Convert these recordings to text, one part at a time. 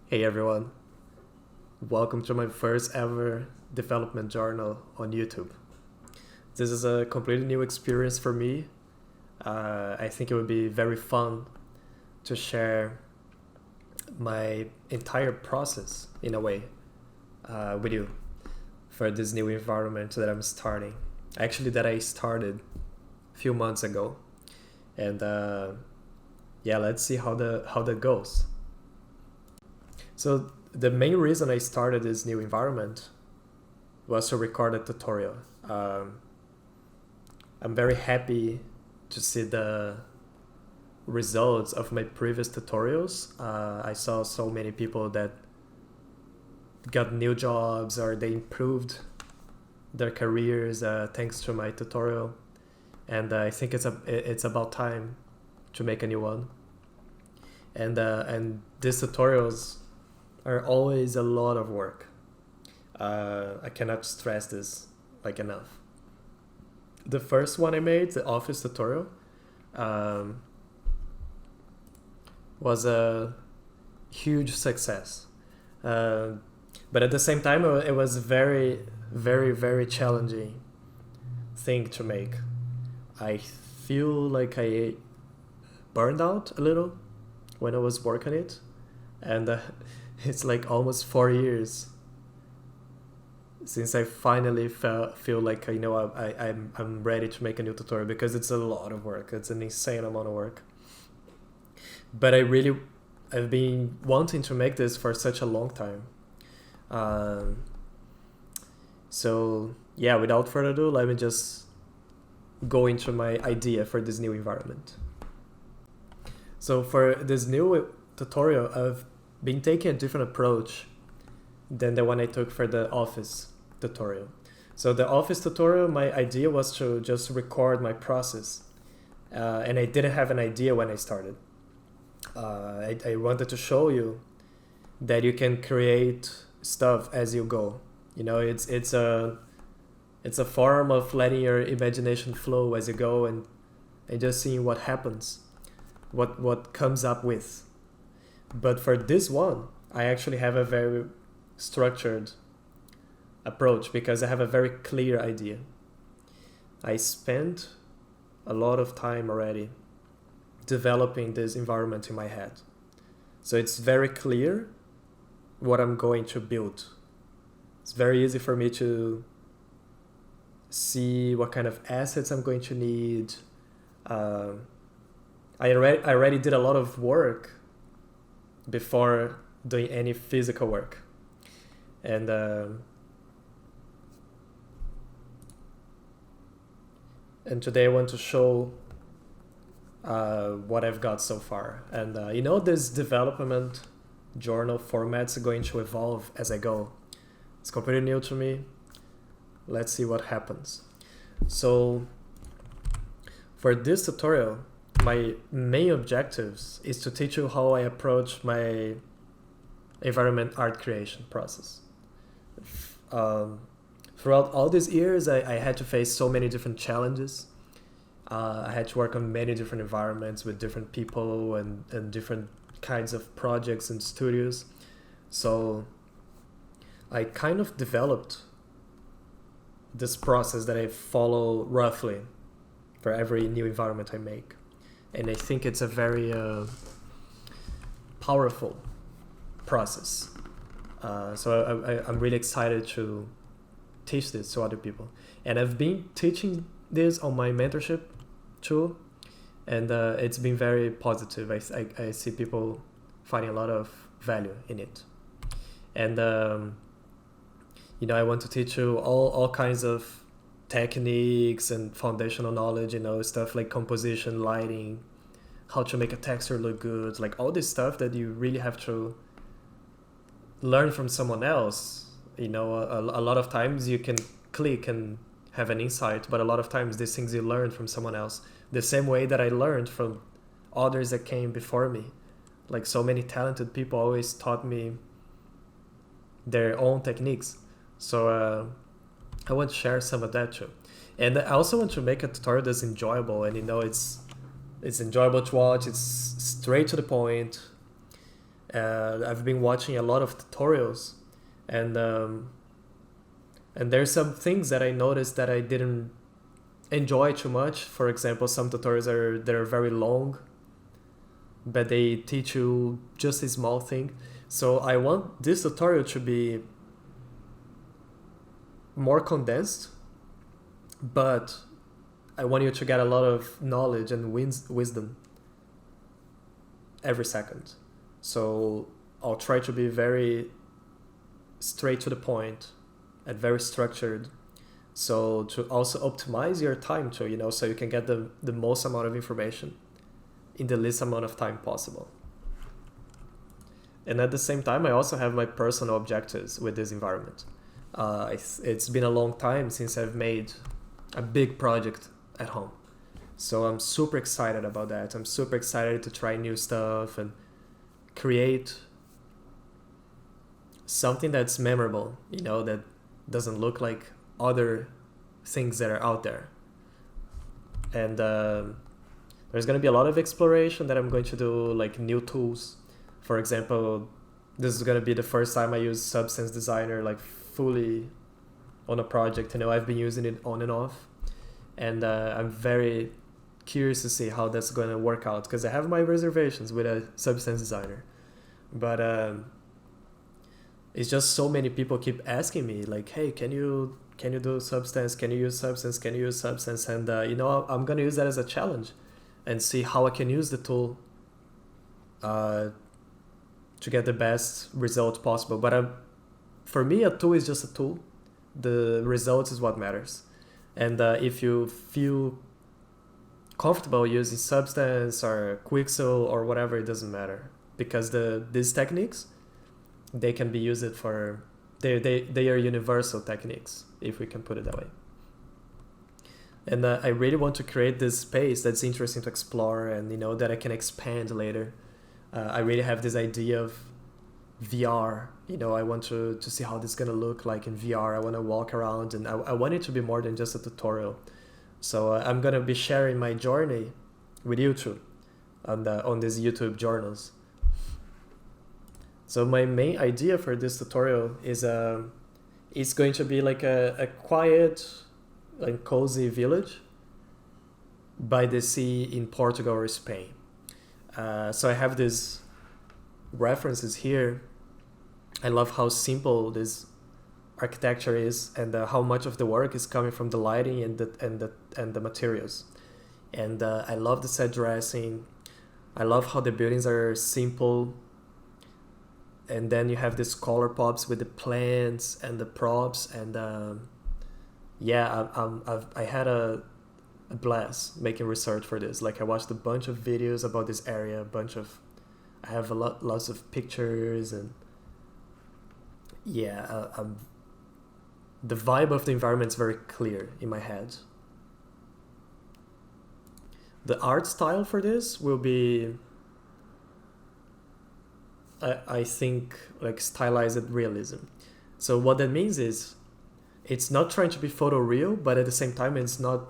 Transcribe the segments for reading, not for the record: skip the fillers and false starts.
Hey everyone, welcome to my first ever development journal on YouTube. This is a completely new experience for me. I think it would be very fun to share my entire process in a way with you for this new environment that I'm starting. Actually, that I started a few months ago, and yeah, let's see how that goes. So the main reason I started this new environment was to record a tutorial. Um, I'm very happy to see the results of my previous tutorials. I saw so many people that got new jobs or they improved their careers thanks to my tutorial, and I think it's about time to make a new one. And these tutorials are always a lot of work. I cannot stress this like enough. The first one I made, the office tutorial, um, was a huge success. Uh, but at the same time, it was very, very, very challenging thing to make. I feel like I burned out a little when I was working it, and it's like almost 4 years since I finally feel like I'm ready to make a new tutorial because it's a lot of work. It's an insane amount of work. But I've been wanting to make this for such a long time. Um, so yeah, without further ado, let me just go into my idea for this new environment. So for this new tutorial, I've been taking a different approach than the one I took for the office tutorial. So the office tutorial, my idea was to just record my process, and I didn't have an idea when I started. I wanted to show you that you can create stuff as you go. You know, it's a form of letting your imagination flow as you go and just seeing what happens, what comes up with. But for this one, I actually have a very structured approach because I have a very clear idea. I spent a lot of time already developing this environment in my head. So it's very clear what I'm going to build. It's very easy for me to see what kind of assets I'm going to need. Um, I already did a lot of work before doing any physical work. And and today I want to show what I've got so far. And this development journal format's going to evolve as I go. It's completely new to me. Let's see what happens. So for this tutorial, my main objectives is to teach you how I approach my environment art creation process. Um, Throughout all these years, I had to face so many different challenges. I had to work on many different environments with different people and different kinds of projects and studios. So I kind of developed this process that I follow roughly for every new environment I make. And I think it's a very powerful process. I'm really excited to teach this to other people. And I've been teaching this on my mentorship too, and it's been very positive. I see people finding a lot of value in it. And I want to teach you all kinds of techniques and foundational knowledge, stuff like composition, lighting, how to make a texture look good, like all this stuff that you really have to learn from someone else. A lot of times you can click and have an insight, but a lot of times these things you learn from someone else, the same way that I learned from others that came before me. Like so many talented people always taught me their own techniques. So I want to share some of that too. And I also want to make a tutorial that's enjoyable, and it's enjoyable to watch. It's straight to the point. I've been watching a lot of tutorials, and there's some things that I noticed that I didn't enjoy too much. For example, some tutorials are very long, but they teach you just a small thing. So I want this tutorial to be more condensed, but I want you to get a lot of knowledge and wisdom every second. So I'll try to be very straight to the point and very structured, so to also optimize your time too, you know, so you can get the most amount of information in the least amount of time possible. And at the same time, I also have my personal objectives with this environment. It's been a long time since I've made a big project at home, so I'm super excited about that. I'm super excited to try new stuff and create something that's memorable, you know, that doesn't look like other things that are out there. And there's going to be a lot of exploration that I'm going to do, like new tools. For example, this is going to be the first time I use Substance Designer like fully on a project. You know, I've been using it on and off, and I'm very curious to see how that's going to work out, because I have my reservations with a Substance Designer. But it's just so many people keep asking me like, hey, can you do Substance? Can you use Substance? Can you use Substance? And you know, I'm going to use that as a challenge and see how I can use the tool to get the best result possible. But for me, a tool is just a tool. The result is what matters. And if you feel comfortable using Substance or Quixel or whatever, it doesn't matter, because these techniques, they can be used for, they are universal techniques, if we can put it that way. And I really want to create this space that's interesting to explore, and you know, that I can expand later. I really have this idea of VR. You know, I want to see how this is gonna look like in VR. I want to walk around, and I want it to be more than just a tutorial. So I'm gonna be sharing my journey with you too on these YouTube journals. So my main idea for this tutorial is it's going to be like a quiet and cozy village by the sea in Portugal or Spain. So I have these references here. I love how simple this architecture is, and how much of the work is coming from the lighting and the materials. And I love the set dressing. I love how the buildings are simple. And then you have these color pops with the plants and the props, and yeah, I had a blast making research for this. Like, I watched a bunch of videos about this area, I have lots of pictures, and yeah, the vibe of the environment is very clear in my head. The art style for this will be, I think, like stylized realism. So what that means is, it's not trying to be photoreal, but at the same time, it's not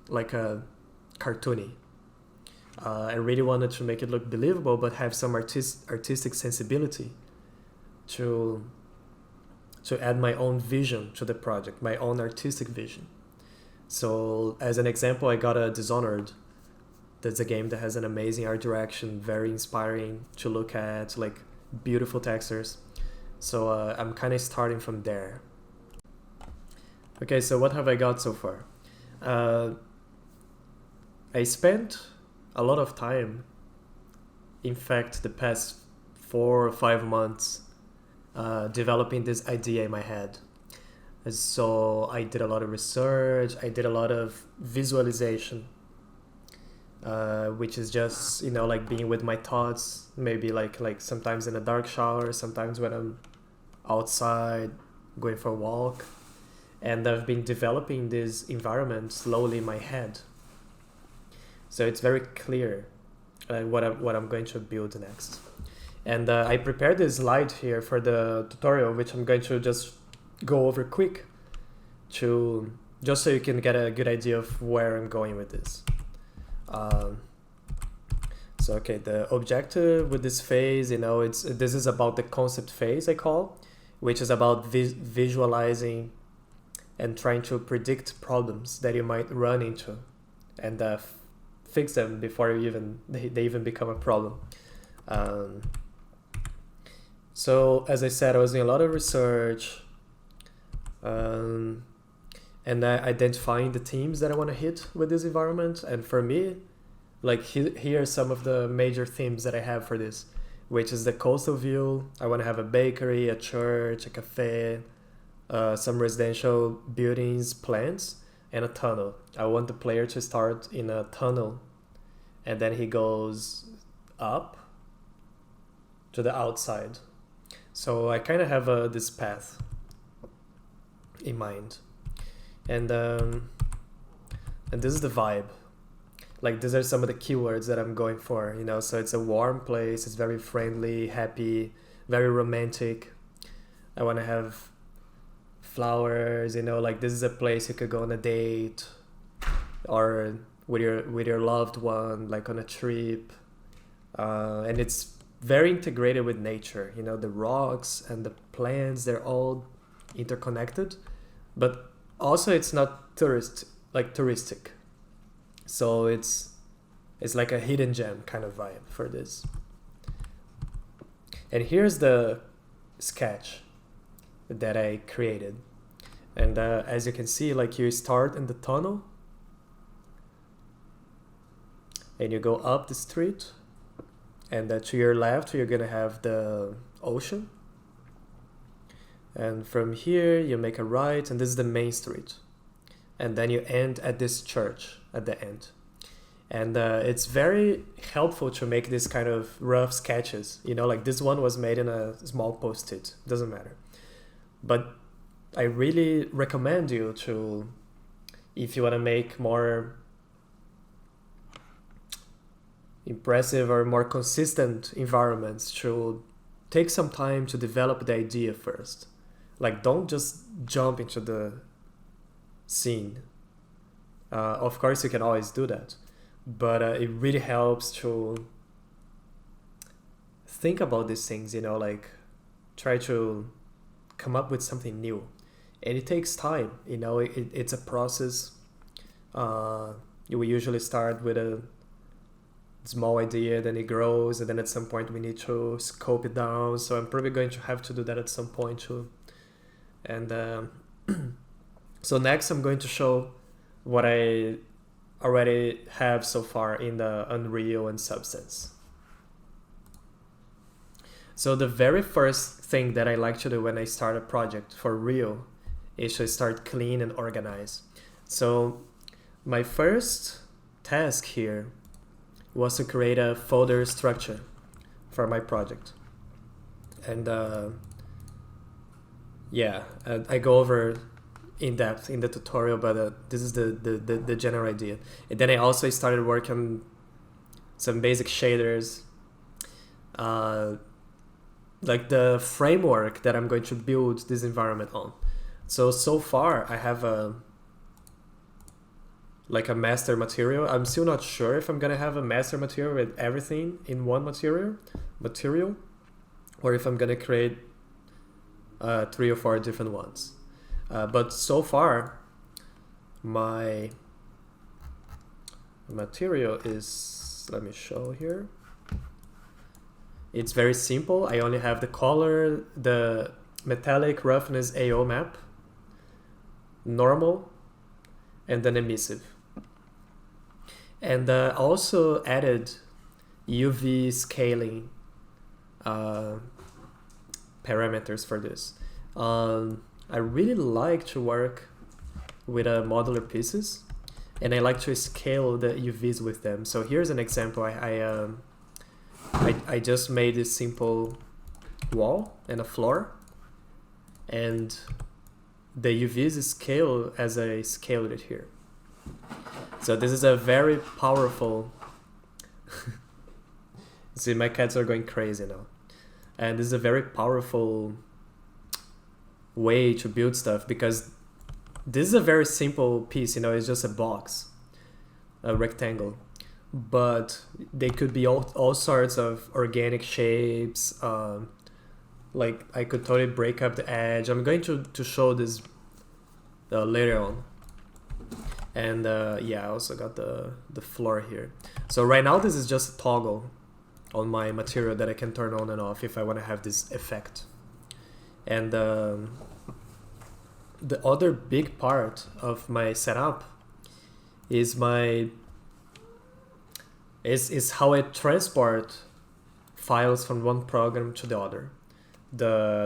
like a cartoony. I really wanted to make it look believable, but have some artistic sensibility to add my own vision to the project, my own artistic vision. So as an example, I got a Dishonored. That's a game that has an amazing art direction, very inspiring to look at, like beautiful textures. So I'm kind of starting from there. Okay, so what have I got so far? I spent a lot of time, in fact, the past 4 or 5 months, developing this idea in my head. So I did a lot of research, I did a lot of visualization, which is just, you know, like being with my thoughts, maybe like sometimes in a dark shower, sometimes when I'm outside going for a walk. And I've been developing this environment slowly in my head. So it's very clear what I'm going to build next. And I prepared this slide here for the tutorial, which I'm going to just go over quick, just so you can get a good idea of where I'm going with this. So So okay, the objective with this phase, this is about the concept phase I call, which is about visualizing and trying to predict problems that you might run into, and fix them before they even become a problem. So as I said, I was doing a lot of research, and identifying the themes that I want to hit with this environment. And for me, like here are some of the major themes that I have for this, which is the coastal view. I want to have a bakery, a church, a cafe, some residential buildings, plants, and a tunnel. I want the player to start in a tunnel, and then he goes up to the outside. So I kind of have this path in mind, and this is the vibe. Like, these are some of the keywords that I'm going for, so it's a warm place, it's very friendly, happy, very romantic. I want to have flowers, like this is a place you could go on a date, or with your loved one, like on a trip. And it's very integrated with nature, the rocks and the plants, they're all interconnected, but also it's not touristic. So it's like a hidden gem kind of vibe for this. And here's the sketch that I created. And as you can see, like, you start in the tunnel and you go up the street, and to your left you're gonna have the ocean, and from here you make a right, and this is the main street, and then you end at this church at the end. And it's very helpful to make this kind of rough sketches, like this one was made in a small post-it, doesn't matter. But I really recommend you to, if you want to make more impressive or more consistent environments, to take some time to develop the idea first. Like, don't just jump into the scene. Of course you can always do that, but it really helps to think about these things, like try to come up with something new. And it takes time, it's a process. You will usually start with a small idea, then it grows, and then at some point we need to scope it down. So I'm probably going to have to do that at some point too. And so next I'm going to show what I already have so far in the Unreal and Substance. So the very first thing that I like to do when I start a project for real is to start clean and organize. So my first task here was to create a folder structure for my project. And I go over in depth in the tutorial, but this is the general idea. And then I also started working some basic shaders, like the framework that I'm going to build this environment on. So far I have a master material. I'm still not sure if I'm gonna have a master material with everything in one material, or if I'm gonna create 3 or 4 different ones. But so far my material is, let me show here. It's very simple. I only have the color, the metallic roughness AO map, normal, and then emissive. And also added UV scaling parameters for this. I really like to work with modular pieces, and I like to scale the UVs with them. So here's an example. I just made this simple wall and a floor, and the UVs scale as I scaled it here. So this is a very powerful see, my cats are going crazy now. And this is a very powerful way to build stuff, because this is a very simple piece, it's just a box, a rectangle. but they could be all sorts of organic shapes. Like I could totally break up the edge. I'm going to show this later on. And yeah, I also got the floor here. So right now this is just a toggle on my material that I can turn on and off if I want to have this effect. And the other big part of my setup is is how I transport files from one program to the other.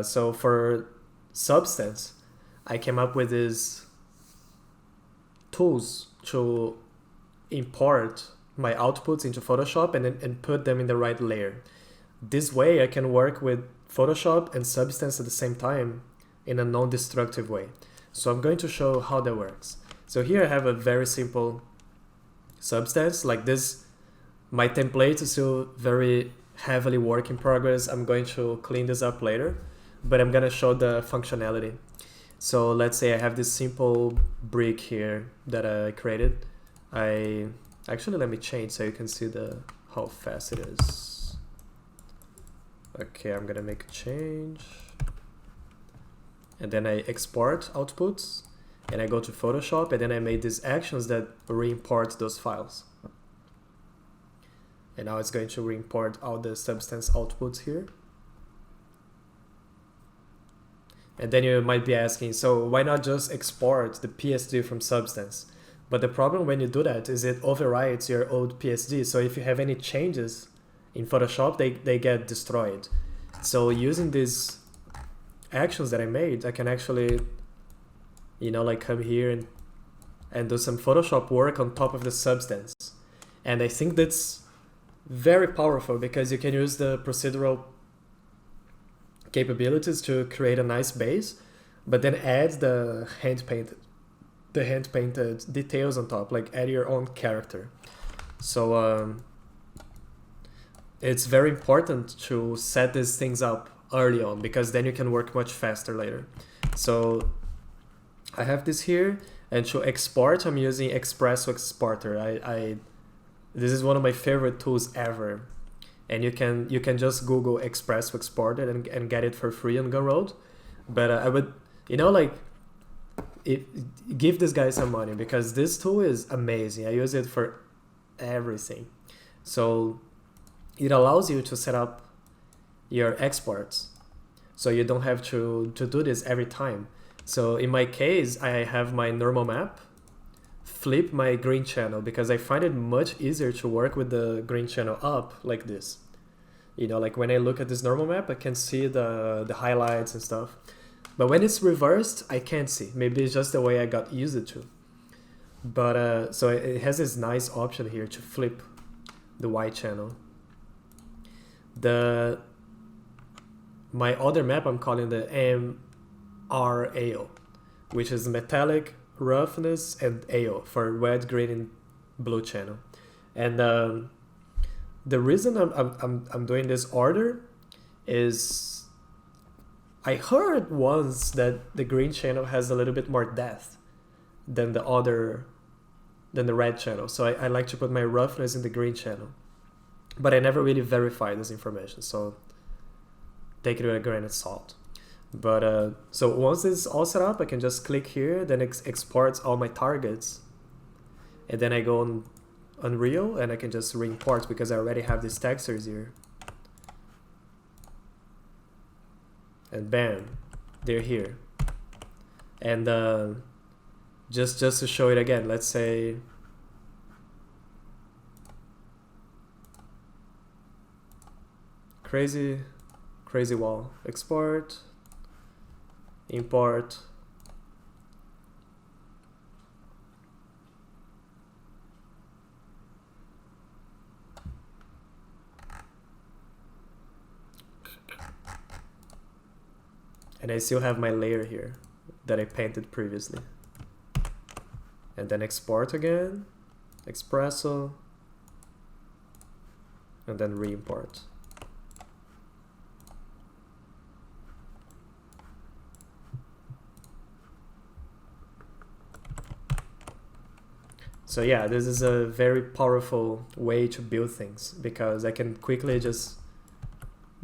So for Substance, I came up with these tools to import my outputs into Photoshop and put them in the right layer. This way I can work with Photoshop and Substance at the same time in a non-destructive way. So I'm going to show how that works. So here I have a very simple Substance like this. My template is still very heavily work in progress. I'm going to clean this up later, but I'm gonna show the functionality. So let's say I have this simple brick here that I created. Actually, let me change so you can see how fast it is. Okay, I'm gonna make a change. And then I export outputs and I go to Photoshop and then I made these actions that re-import those files. And now it's going to re-import all the Substance outputs here. And then you might be asking, so why not just export the PSD from Substance? But the problem when you do that is it overwrites your old PSD. So if you have any changes in Photoshop, they get destroyed. So using these actions that I made, I can actually, like come here and do some Photoshop work on top of the Substance. And I think that's very powerful because you can use the procedural capabilities to create a nice base, but then add the hand painted details on top, like add your own character. So it's very important to set these things up early on because then you can work much faster later. So I have this here, and to export I'm using Espresso Exporter. This is one of my favorite tools ever. And you can just Google Espresso Exporter and get it for free on Gumroad. But I would, give this guy some money because this tool is amazing. I use it for everything. So it allows you to set up your exports. So you don't have to do this every time. So in my case, I have my normal map, flip my green channel because I find it much easier to work with the green channel up like this. Like when I look at this normal map, I can see the highlights and stuff. But when it's reversed, I can't see. Maybe it's just the way I got used to. But so it has this nice option here to flip the white channel. My other map I'm calling the MRAO, which is metallic, roughness, and AO for red, green, and blue channel. And the reason I'm doing this order is I heard once that the green channel has a little bit more depth than the red channel. So I like to put my roughness in the green channel. But I never really verified this information, so take it with a grain of salt. But so once this is all set up, I can just click here, then exports all my targets. And then I go on Unreal and I can just re-import because I already have these textures here. And bam, they're here. And just to show it again, let's say crazy wall, export, import, and I still have my layer here that I painted previously. And then export again, Espresso, and then re-import. So yeah, this is a very powerful way to build things because I can quickly just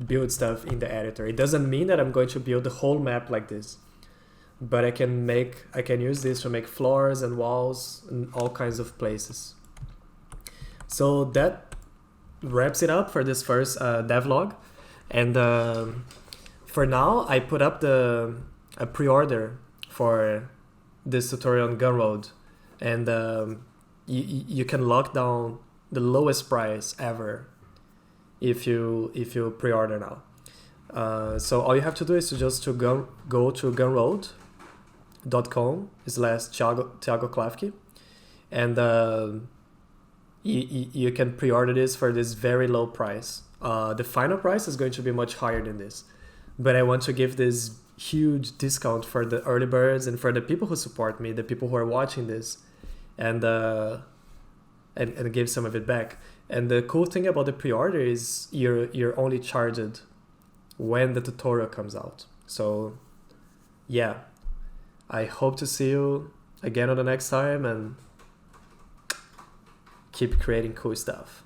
build stuff in the editor. It doesn't mean that I'm going to build the whole map like this, but I can use this to make floors and walls and all kinds of places. So that wraps it up for this first devlog. And for now, I put up a pre-order for this tutorial on Gumroad, and you can lock down the lowest price ever if you pre-order now. So all you have to do is to go to gumroad.com/Thiago Klafke, and you can pre-order this for this very low price. The final price is going to be much higher than this, but I want to give this huge discount for the early birds and for the people who support me, the people who are watching this, and give some of it back. And the cool thing about the pre-order is you're only charged when the tutorial comes out. So yeah, I hope to see you again on the next time, and keep creating cool stuff.